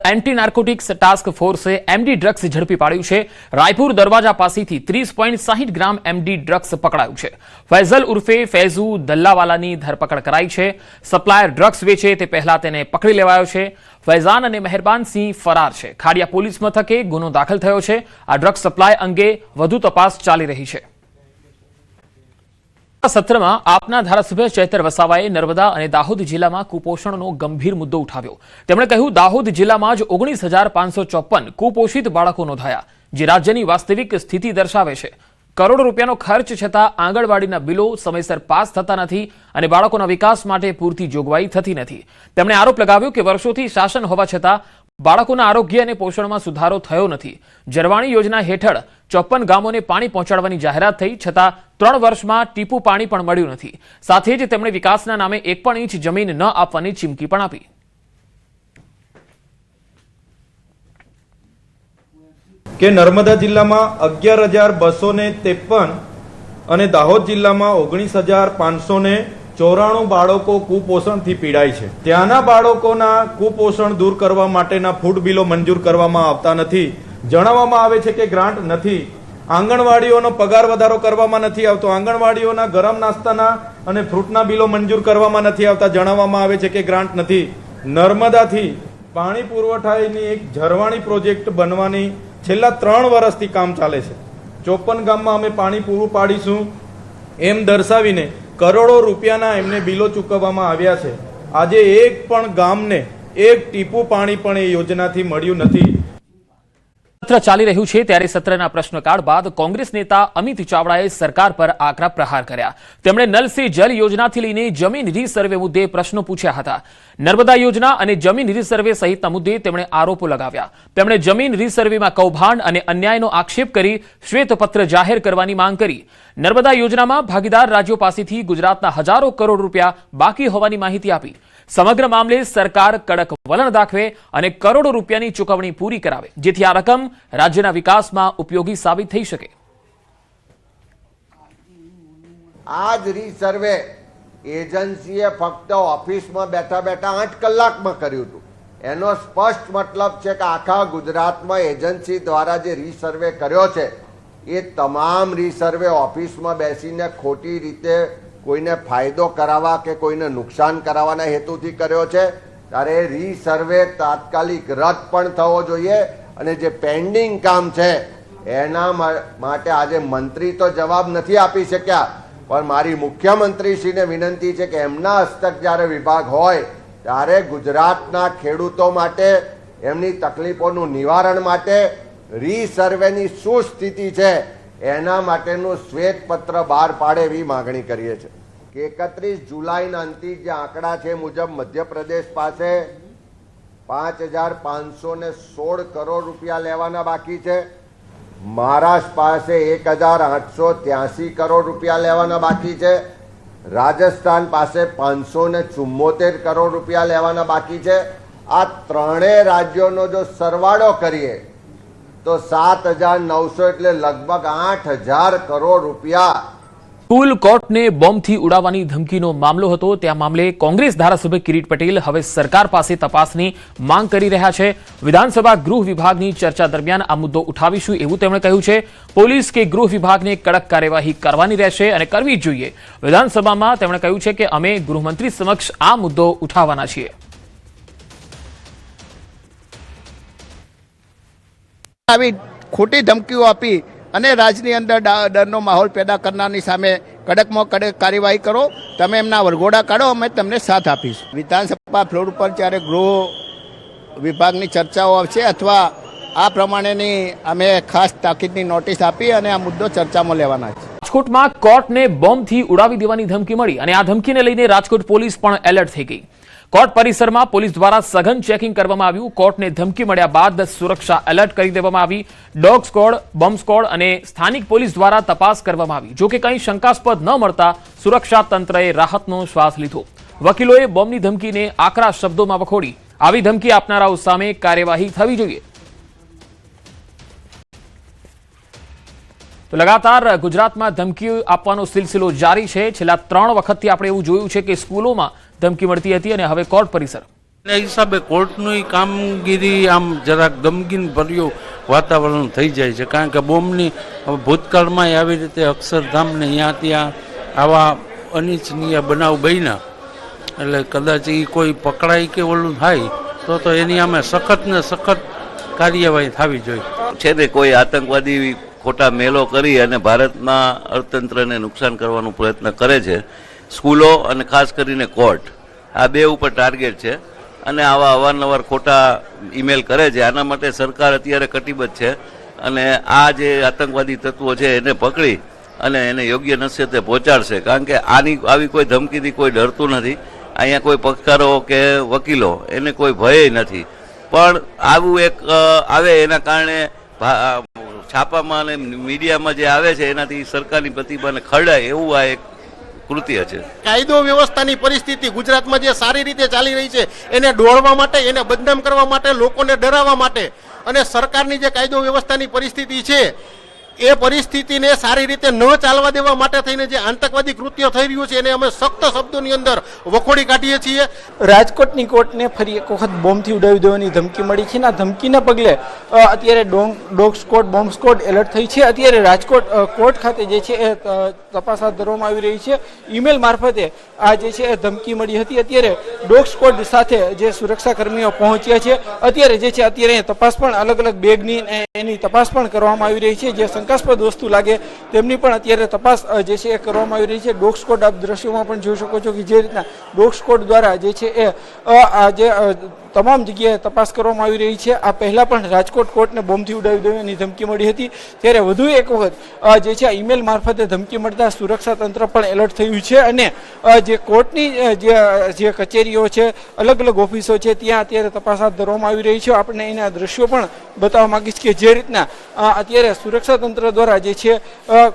Anti narcotics task force MD drugs झड़पी पाड्યું છે। રાયપુર દરવાજા પાસેથી 30.60 ગ્રામ એમડી ડ્રગ્સ પકડાયું છે। ફૈઝલ ઉર્ફે ફૈઝુ દલ્લાવાલાની ધરપકડ કરાઈ છે। સપ્લાયર ડ્રગ્સ વેચે તે પહેલા તેને પકડી લેવાયો છે। ફૈઝાન અને મહેરબાન સિંહ ફરાર છે। ખાડિયા પોલીસ મથકે ગુનો દાખલ થયો છે। આ ડ્રગ્સ સપ્લાય અંગે વધુ તપાસ ચાલી રહી છે। સત્રમાં આપના ધારાસભ્ય ચૈતર વસાવાએ નર્મદા અને દાહોદ જિલ્લામાં કુપોષણનો ગંભીર મુદ્દો ઉઠાવ્યો। તેમણે કહ્યું, દાહોદ જિલ્લામાં જ 19,554 કુપોષિત બાળકો નોંધાયા, જે રાજ્યની વાસ્તવિક સ્થિતિ દર્શાવે છે। કરોડો રૂપિયાનો ખર્ચ છતાં આંગણવાડીના બિલો સમયસર પાસ થતા નથી અને બાળકોના વિકાસ માટે પૂરતી જોગવાઈ થતી નથી। તેમણે આરોપ લગાવ્યો કે વર્ષોથી શાસન હોવા છતાં બાળકોના આરોગ્ય અને પોષણમાં સુધારો થયો નથી। જરવાણી યોજના હેઠળ 54 ગામોને પાણી પહોંચાડવાની જાહેરાત થઈ, છતાં 3 વર્ષમાં ટીપુ પાણી પણ મળ્યું નથી। સાથે જ તેમણે વિકાસના નામે 1 પણ ઇંચ જમીન ન આપવાની ચીમકી પણ આપી। કે નર્મદા જિલ્લામાં 11,253 અને દાહોદ જિલ્લામાં 19,594 બાળકો કુપોષણથી પીડાય છે। ત્યાંના બાળકોના કુપોષણ દૂર કરવા માટેના ફૂડ બિલો મંજૂર કરવામાં આવતા નથી। જણાવવામાં આવે છે કે ગ્રાન્ટ નથી। આંગણવાડીઓનો પગાર વધારો કરવામાં નથી આવતો। આંગણવાડીઓના ગરમ નાસ્તાના અને ફ્રૂટના બિલો મંજૂર કરવામાં નથી આવતા। જણાવવામાં આવે છે કે ગ્રાન્ટ નથી। નર્મદાથી પાણી પુરવઠાની એક ઝરવાણી પ્રોજેક્ટ બનવાની છેલ્લા 3 વર્ષથી કામ ચાલે છે। 54 ગામમાં અમે પાણી પૂરું પાડીશું એમ દર્શાવીને કરોડો રૂપિયાના એમને બિલો ચૂકવવામાં આવ્યા છે। આજે એક પણ ગામને એક ટીપુ પાણી પણ એ યોજનાથી મળ્યું નથી। સત્ર ચાલી રહ્યું છે ત્યારે સત્રના પ્રશ્નકાળ બાદ કોંગ્રેસ નેતા અમિત ચાવડાએ સરકાર પર આકરા પ્રહાર કર્યા। તેમણે નલ સે જલ યોજનાથી લઈને જમીન રીસર્વે મુદ્દે પ્રશ્નો પૂછ્યા હતા। નર્મદા યોજના અને જમીન રીસર્વે સહિતના મુદ્દે તેમણે આરોપો લગાવ્યા। તેમણે જમીન રીસર્વેમાં કૌભાંડ અને અન્યાયનો આક્ષેપ કરી શ્વેતપત્ર જાહેર કરવાની માંગ કરી। નર્મદા યોજનામાં ભાગીદાર રાજ્યો પાસેથી ગુજરાતના હજારો કરોડ રૂપિયા બાકી હોવાની માહિતી આપી। સમગ્ર મામલે સરકાર કડક વલણ દાખવે અને કરોડો રૂપિયાની ચૂકવણી પૂરી કરાવે, જેથી આ રકમ રાજ્યના વિકાસમાં ઉપયોગી સાબિત થઈ શકે। આજ રીસર્વે એજન્સીએ ફક્ત ઓફિસમાં બેઠા બેઠા 8 કલાકમાં કર્યું હતું। એનો સ્પષ્ટ મતલબ છે કે આખા ગુજરાતમાં એજન્સી દ્વારા જે રીસર્વે કર્યો છે એ તમામ રીસર્વે ઓફિસમાં બેસીને ખોટી રીતે કોઈને ફાયદો કરાવવા કે કોઈને નુકસાન કરાવવાના હેતુથી કર્યો છે। ત્યારે રીસર્વે તાત્કાલિક રદ પણ થવો જોઈએ અને જે પેન્ડિંગ કામ છે એના માટે આજે મંત્રી તો જવાબ નથી આપી શક્યા, પણ મારી મુખ્યમંત્રીશ્રીને વિનંતી છે કે એમના હસ્તક જ્યારે વિભાગ હોય ત્યારે ગુજરાતના ખેડૂતો માટે એમની તકલીફોનું નિવારણ માટે રીસર્વેની શું સ્થિતિ છે એના માટેનું શ્વેતપત્ર બહાર પાડે એવી માગણી કરીએ છીએ। કે 31 જુલાઈના અંતિમ જે આંકડા છે મુજબ મધ્યપ્રદેશ પાસે 5,516 કરોડ રૂપિયા લેવાના બાકી છે। મહારાષ્ટ્ર પાસે 1,883 કરોડ રૂપિયા લેવાના બાકી છે। રાજસ્થાન પાસે 574 કરોડ રૂપિયા લેવાના બાકી છે। આ ત્રણેય રાજ્યોનો જો સરવાળો કરીએ તો 7,900 એટલે લગભગ 8,000 કરોડ રૂપિયા। સ્કૂલ કોર્ટને બોમ્બથી ઉડાવવાની ધમકીનો મામલો હતો। ત્યાં મામલે કોંગ્રેસ ધારાસભ્ય કિરીટ પટેલ હવે સરકાર પાસે તપાસની માંગ કરી રહ્યા છે। વિધાનસભા ગૃહ વિભાગની ચર્ચા દરમિયાન આ મુદ્દો ઉઠાવીશું એવું તેમણે કહ્યું છે। પોલીસ કે ગૃહ વિભાગને કડક કાર્યવાહી કરવાની રહેશે અને કરવી જ જોઈએ। વિધાનસભામાં તેમણે કહ્યું છે કે અમે ગૃહમંત્રી સમક્ષ આ મુદ્દો ઉઠાવવાના છીએ। ખોટી ધમકીઓ આપી અને રાજની અંદર ડરનો માહોલ પેદા કરનારની સામે કડકમાં કડક કાર્યવાહી કરો। તમે એમના વરઘોડા કાઢો, અમે તમને સાથ આપીશું। વિધાનસભા ફ્લોર ઉપર જ્યારે ગૃહ વિભાગની ચર્ચાઓ આવશે અથવા આ પ્રમાણેની અમે ખાસ તાકીદની નોટિસ આપી અને આ મુદ્દો ચર્ચામાં લેવાના છે। રાજકોટમાં કોર્ટને બોમ્બથી ઉડાવી દેવાની ધમકી મળી અને આ ધમકીને લઈને રાજકોટ પોલીસ પણ એલર્ટ થઈ ગઈ। કોર્ટ પરિસરમાં પોલીસ દ્વારા સઘન ચેકિંગ કરવામાં આવ્યું। કોર્ટને ધમકી મળ્યા બાદ સુરક્ષા એલર્ટ કરી દેવામાં આવી। ડોગ સ્ક્વોડ, બોમ્બ સ્ક્વોડ અને સ્થાનિક પોલીસ દ્વારા તપાસ કરવામાં આવી। જો કે કંઈ શંકાસ્પદ ન મળતા સુરક્ષા તંત્રએ રાહતનો શ્વાસ લીધો। વકીલોએ બોમ્બની ધમકીને આકરા શબ્દોમાં વખોડી। આવી ધમકી આપનારાઓ સામે કાર્યવાહી થવી જોઈએ। તો લગાતાર ગુજરાતમાં ધમકી આપવાનો સિલસિલો જારી છે। છેલ્લા 3 વખતથી આપણે એવું જોયું છે કે સ્કૂલોમાં ધમકી મળતી હતી અને હવે કોર્ટ પરિસર એ હિસાબે કોર્ટની કામગીરી આમ જરાક ગમગીન ભર્યું વાતાવરણ થઈ જાય છે, કારણ કે બોમ્બની ભૂતકાળમાં આવી રીતે અક્ષરધામને અહીંયા ત્યાં આવા અનિચ્છનીય બનાવ બન્યા, એટલે કદાચ એ કોઈ પકડાય કે ઓલું થાય તો એની અમે સખત ને સખત કાર્યવાહી થવી જોઈએ. છે ને કોઈ આતંકવાદી ખોટા મેલો કરી અને ભારતના અર્થતંત્રને નુકસાન કરવાનો પ્રયત્ન કરે છે. સ્કૂલો અને ખાસ કરીને કોર્ટ આ બે ઉપર ટાર્ગેટ છે અને આવા અવારનવાર ખોટા ઈમેલ કરે છે. આના માટે સરકાર અત્યારે કટિબદ્ધ છે અને આ જે આતંકવાદી તત્વો છે એને પકડી અને એને યોગ્ય નસીહતે પહોંચાડશે, કારણ કે આવી કોઈ ધમકીથી કોઈ ડરતું નથી. અહીંયા કોઈ પક્ષકારો કે વકીલો એને કોઈ ભય નથી, પણ આવું એક આવે એના કારણે છાપામાં અને મીડિયામાં જે આવે છે એનાથી સરકારની પ્રતિભાને ખરડાય એવું આ એક કૃત્ય છે. કાયદો વ્યવસ્થાની પરિસ્થિતિ ગુજરાતમાં જે સારી રીતે ચાલી રહી છે એને ડોળવા માટે, એને બદનામ કરવા માટે, લોકોને ડરાવવા માટે અને સરકારની જે કાયદો વ્યવસ્થાની પરિસ્થિતિ છે એ પરિસ્થિતિને સારી રીતે ન ચાલવા દેવા માટે થઈને જે આતંકવાદી કૃત્ય થઈ રહ્યું છે એને અમે સખ્ત શબ્દોની અંદર વખોડી કાઢીએ છીએ. રાજકોટની કોર્ટને ફરી એક વખત બોમ્બથી ઉડાવી દેવાની ધમકી મળી છે. આ ધમકીના પગલે અત્યારે dog squad, bomb squad alert થઈ છે. અત્યારે રાજકોટ કોર્ટ ખાતે જે છે એ તપાસ હાથ ધરવામાં આવી રહી છે. ઈમેલ મારફતે આ જે છે એ ધમકી મળી હતી. અત્યારે ડોગ સ્કોડ સાથે જે સુરક્ષા કર્મીઓ પહોંચ્યા છે. અત્યારે જે છે અત્યારે તપાસ પણ અલગ અલગ બેગની એની તપાસ પણ કરવામાં આવી રહી છે. જે શંકાસ્પદ વસ્તુ લાગે તેમની પણ અત્યારે તપાસ જે છે એ કરવામાં આવી રહી છે. ડોગ સ્કોડ આપ દ્રશ્યોમાં પણ જોઈ શકો છો કે જે રીતના ડોગ સ્કોડ દ્વારા જે છે એ આ જે તમામ જગ્યાએ તપાસ કરવામાં આવી રહી છે. આ પહેલા પણ રાજકોટ કોર્ટને બોમ્બથી ઉડાવી દેવાની ધમકી મળી હતી, ત્યારે વધુ એક વખત જે છે ઈમેલ મારફતે ધમકી મળતા સુરક્ષા તંત્ર પણ એલર્ટ થયું છે અને જે કોર્ટની જે કચેરીઓ છે, અલગ અલગ ઓફિસો છે, ત્યાં અત્યારે તપાસ હાથ ધરવામાં આવી રહી છે. આપણે એના દ્રશ્યો પણ બતાવવા માંગીશ કે જે રીતના અત્યારે સુરક્ષા તંત્ર દ્વારા જે છે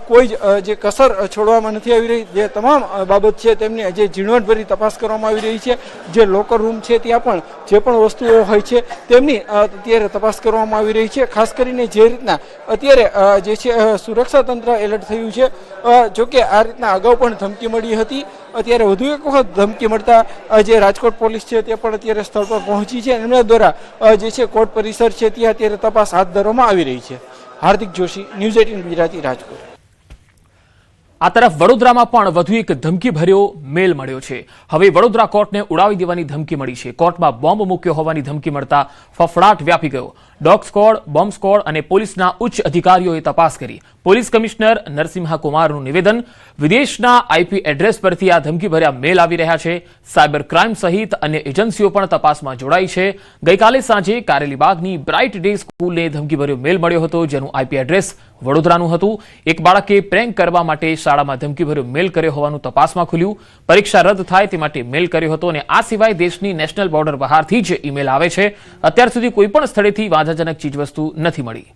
કોઈ જે કસર છોડવામાં નથી આવી રહી. જે તમામ બાબત છે તેમની જે ઝીણવટભરી તપાસ કરવામાં આવી રહી છે. જે લોકર રૂમ છે ત્યાં પણ જે પણ વસ્તુઓ હોય છે તેમની અત્યારે તપાસ કરવામાં આવી રહી છે. ખાસ કરીને જે રીતના અત્યારે જે છે સુરક્ષા તંત્ર એલર્ટ થયું છે. જોકે આ રીતના અગાઉ પણ ધમકી મળી હતી. અત્યારે વધુ એક વખત ધમકી મળતા જે રાજકોટ પોલીસ છે તે પણ અત્યારે સ્થળ પર પહોંચી છે. એમના દ્વારા જે છે કોર્ટ પરિસર છે ત્યાં અત્યારે તપાસ હાથ ધરવામાં આવી રહી છે. હાર્દિક જોશી, ન્યૂઝ 18 ગુજરાતી, રાજકોટ. આ તરફ વડોદરામાં પણ વધુ એક ધમકી ભર્યો મેલ મળ્યો છે. હવે વડોદરા કોર્ટને ઉડાવી દેવાની ધમકી મળી છે. કોર્ટમાં બોમ્બ મૂક્યો હોવાની ધમકી મળતા ફફડાટ વ્યાપી ગયો. ડોગ સ્કોડ, બોમ્બ સ્કોડ અને પોલીસના ઉચ્ચ અધિકારીઓએ તપાસ કરી. પોલીસ કમિશનર નરસિંહા કુમારનું નિવેદન, વિદેશના આઈપી એડ્રેસ પરથી આ ધમકી ભર્યા મેલ આવી રહ્યા છે. સાયબર ક્રાઇમ સહિત અન્ય એજન્સીઓ પણ તપાસમાં જોડાઈ છે. ગઈકાલે સાંજે કારેલીબાગની બ્રાઇટ ડે સ્કૂલને ધમકી ભર્યો મેલ મળ્યો હતો, જેનું આઈપી એડ્રેસ વડોદરાનું હતું. એક બાળકે પ્રેન્ક કરવા માટે શાળામાં ધમકી ભર્યો મેલ કર્યો હોવાનું તપાસમાં ખુલ્યું. પરીક્ષા રદ થાય તે માટે મેલ કર્યો હતો અને આ સિવાય દેશની નેશનલ બોર્ડર બહારથી જ ઈમેલ આવે છે. અત્યાર સુધી કોઈપણ સ્થળેથી વાંધાજનક ચીજવસ્તુ નથી મળી.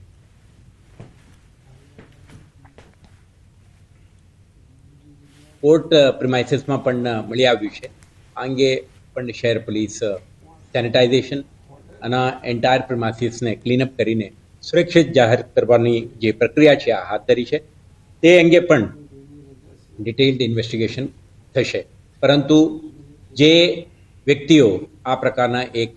કોર્ટ પ્રિમાઇસીસમાં પણ મળી આવ્યું છે. આ અંગે પણ શહેર પોલીસ સેનિટાઇઝેશન અને એન્ટાયર પ્રિમાઇસીસને ક્લીનઅપ કરીને સુરક્ષિત જાહેર કરવાની જે પ્રક્રિયા છે આ હાથ ધરી છે. તે અંગે પણ ડિટેઇલ્ડ ઇન્વેસ્ટિગેશન થશે. પરંતુ જે વ્યક્તિઓ આ પ્રકારના એક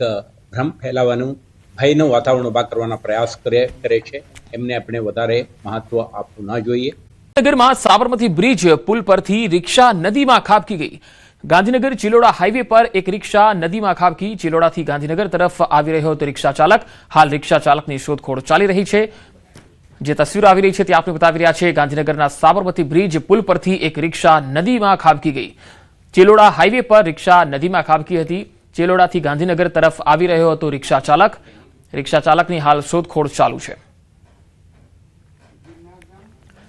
ભ્રમ ફેલાવવાનું, ભયનું વાતાવરણ ઊભા કરવાના પ્રયાસ કરે છે એમને આપણે વધારે મહત્વ આપવું ન જોઈએ. ગાંધીનગરમાં સાબરમતી બ્રિજ પુલ પરથી રિક્ષા નદીમાં ખાબકી ગઈ. ગાંધીનગર ચિલોડા હાઈવે પર એક રિક્ષા નદીમાં ખાબકી. ચિલોડાથી ગાંધીનગર તરફ આવી રહ્યો હતો રિક્ષા ચાલક. હાલ રિક્ષા ચાલકની શોધખોળ ચાલી રહી છે. જે તસવીરો આવી રહી છે તે આપણે બતાવી રહ્યા છે. ગાંધીનગરના સાબરમતી બ્રિજ પુલ પરથી એક રિક્ષા નદીમાં ખાબકી ગઈ. ચિલોડા હાઈવે પર રિક્ષા નદીમાં ખાબકી હતી. ચિલોડાથી ગાંધીનગર તરફ આવી રહ્યો હતો રિક્ષા ચાલક. રિક્ષા ચાલકની હાલ શોધખોળ ચાલુ છે.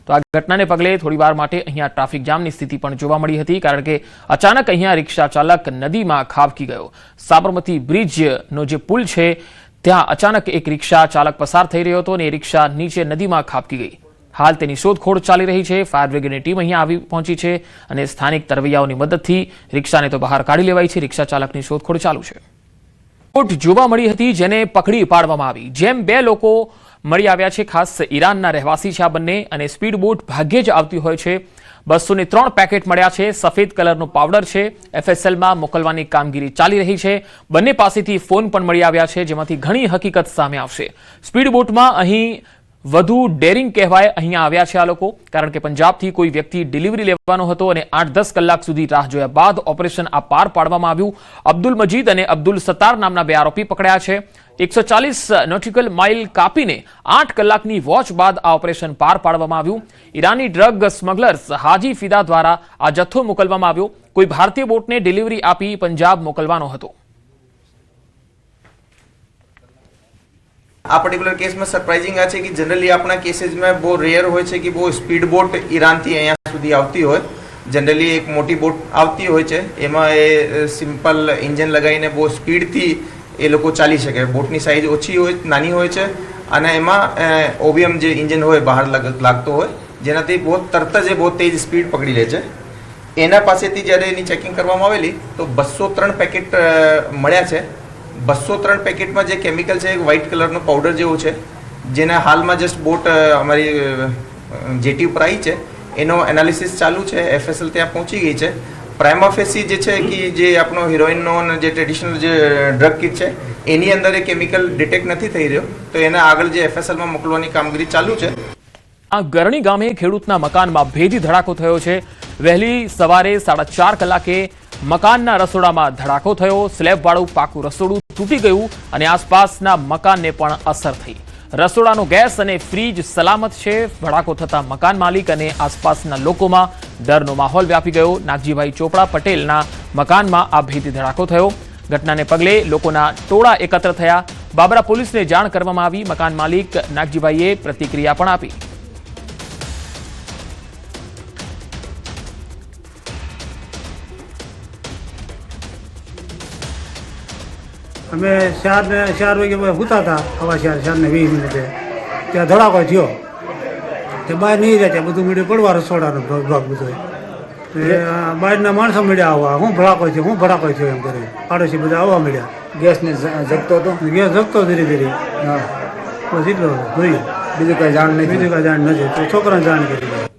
તો આ ઘટનાને પગલે થોડીવાર માટે અહીંયા ટ્રાફિક જામની સ્થિતિ પણ જોવા મળી હતી, કારણ કે અચાનક અહીંયા રિક્ષા ચાલક નદીમાં ખાબકી ગયો. સાબરમતી બ્રિજનો જે પુલ છે ત્યાં અચાનક એક રિક્ષા ચાલક પસાર થઈ રહ્યો હતો અને એ રિક્ષા નીચે નદીમાં ખાબકી ગઈ. હાલ તેની શોધખોળ ચાલી રહી છે. ફાયર બ્રિગેડની ટીમ અહીંયા આવી પહોંચી છે અને સ્થાનિક તરવૈયાઓની મદદથી રિક્ષાને તો બહાર કાઢી લેવાઈ છે. રિક્ષા ચાલકની શોધખોળ ચાલુ છે. બોટ જોવા મળી હતી જેને પકડી પાડવામાં આવી. જેમ બે લોકો મળી આવ્યા છે. ખાસ ઈરાનના રહેવાસી છે આ બંને અને સ્પીડ બોટ ભાગ્યે જ આવતી હોય છે. 203 પેકેટ મળ્યા છે. સફેદ કલરનો પાવડર છે. FSLમાં મોકલવાની કામગીરી ચાલી રહી છે. બંને પાસેથી ફોન પણ મળી આવ્યા છે, જેમાંથી ઘણી હકીકત સામે આવશે. સ્પીડ બોટમાં અહીં વધુ ડેરિંગ કહેવાય અહીંયા આવ્યા છે આ લોકો, કારણ કે પંજાબથી કોઈ વ્યક્તિ ડિલિવરી લેવાનો હતો અને 8-10 કલાક સુધી રાહ જોયા બાદ ઓપરેશન આ પાર પાડવામાં આવ્યું. અબ્દુલ મજીદ અને અબ્દુલ સત્તાર નામના 2 આરોપી પકડાયા છે. 140 નોટિકલ માઇલ કાપીને 8 કલાકની વોચ બાદ આ ઓપરેશન પાર પાડવામાં આવ્યું. ઈરાની ડ્રગ સ્મગલર્સ હાજી ફિદા દ્વારા આ જથ્થો મોકલવામાં આવ્યો. કોઈ ભારતીય બોટને ડિલિવરી આપી પંજાબ મોકલવાનો હતો. આ પર્ટિક્યુલર કેસમાં સરપ્રાઇઝિંગ આ છે કે જનરલી આપણા કેસીસમાં બહુ રેર હોય છે કે બહુ સ્પીડ બોટ ઈરાનથી અહીંયા સુધી આવતી હોય. જનરલી એક મોટી બોટ આવતી હોય છે, એમાં એ સિમ્પલ ઇન્જન લગાવીને બહુ સ્પીડથી એ લોકો ચાલી શકે. બોટની સાઇઝ ઓછી હોય, નાની હોય છે, અને એમાં ઓબીએમ જે ઇન્જન હોય બહાર લાગતો હોય, જેનાથી બહુ તરત જ એ બહુ તેજ સ્પીડ પકડી લે છે. એના પાસેથી જ્યારે એની ચેકિંગ કરવામાં આવેલી તો 203 પેકેટ મળ્યા છે. 203 પેકેટમાં જે કેમિકલ છે, એક વ્હાઇટ કલરનો પાવડર જેવું છે, જેના હાલમાં જસ્ટ બોટ અમારી જેટી ઉપર આવી છે. એનો એનાલિસિસ ચાલુ છે. FSL ત્યાં પહોંચી ગઈ છે. પ્રાઇમા ફેસી જે છે કે જે આપણો હિરોઈનનો અને જે ટ્રેડિશનલ જે ડ્રગ કિટ છે એની અંદર એ કેમિકલ ડિટેક્ટ નથી થઈ રહ્યો, તો એના આગળ જે FSLમાં મોકલવાની કામગીરી ચાલુ છે. આ ગરણી ગામે ખેડૂતના મકાનમાં ભેદી ધડાકો થયો છે. વહેલી સવારે 4:30 કલાકે મકાનના રસોડામાં ધડાકો થયો. સ્લેબવાળું પાકું રસોડું તૂટી ગયું અને આસપાસના મકાનને પણ અસર થઈ. રસોડાનો ગેસ અને ફ્રીજ સલામત છે. ધડાકો થતા મકાન માલિક અને આસપાસના લોકોમાં ડરનો માહોલ વ્યાપી ગયો. નાગજીભાઈ ચોપડા પટેલના મકાનમાં આ ભેદી ધડાકો થયો. ઘટનાને પગલે લોકોના ટોળા એકત્ર થયા. બાબરા પોલીસને જાણ કરવામાં આવી. મકાન માલિક નાગજીભાઈએ પ્રતિક્રિયા પણ આપી. અમે 4 વાગે સૂતા હતા, 4:20 મિનિટે ત્યાં ધડાકો થયો. તે બહાર નહીં રહ્યા, ત્યાં બધું મીડિયું પડવા રસોડાનો ભાગ બધો. બહારના માણસો મળ્યા આવવા, હું ભડાકો થયો એમ કરી પાડોશી બધા આવવા મળ્યા. ગેસને જગતો હતો, ગેસ જગતો ધીરે ધીરે. હા, બસ એટલો જોયું, બીજું કાંઈ જાણ બીજું કાંઈ જાણ નથી. તો છોકરાને જાણ કરી.